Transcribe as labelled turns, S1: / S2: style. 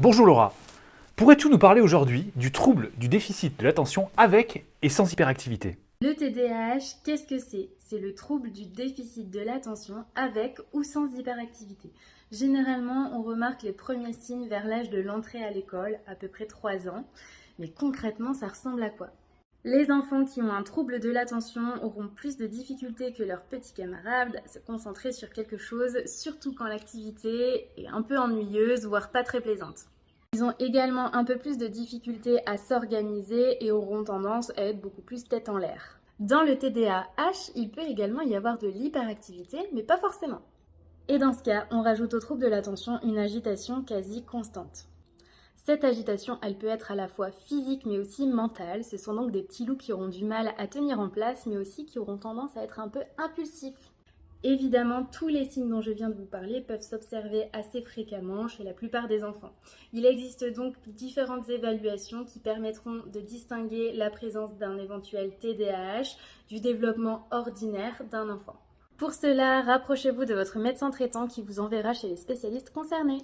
S1: Bonjour Laura, pourrais-tu nous parler aujourd'hui du trouble du déficit de l'attention avec et sans hyperactivité?
S2: Le TDAH, qu'est-ce que c'est? C'est le trouble du déficit de l'attention avec ou sans hyperactivité. Généralement, on remarque les premiers signes vers l'âge de l'entrée à l'école, à peu près 3 ans. Mais concrètement, ça ressemble à quoi? Les enfants qui ont un trouble de l'attention auront plus de difficultés que leurs petits camarades à se concentrer sur quelque chose, surtout quand l'activité est un peu ennuyeuse, voire pas très plaisante. Ils ont également un peu plus de difficultés à s'organiser et auront tendance à être beaucoup plus tête en l'air. Dans le TDAH, il peut également y avoir de l'hyperactivité, mais pas forcément. Et dans ce cas, on rajoute au trouble de l'attention une agitation quasi constante. Cette agitation, elle peut être à la fois physique mais aussi mentale. Ce sont donc des petits loups qui auront du mal à tenir en place, mais aussi qui auront tendance à être un peu impulsifs. Évidemment, tous les signes dont je viens de vous parler peuvent s'observer assez fréquemment chez la plupart des enfants. Il existe donc différentes évaluations qui permettront de distinguer la présence d'un éventuel TDAH du développement ordinaire d'un enfant. Pour cela, rapprochez-vous de votre médecin traitant qui vous enverra chez les spécialistes concernés.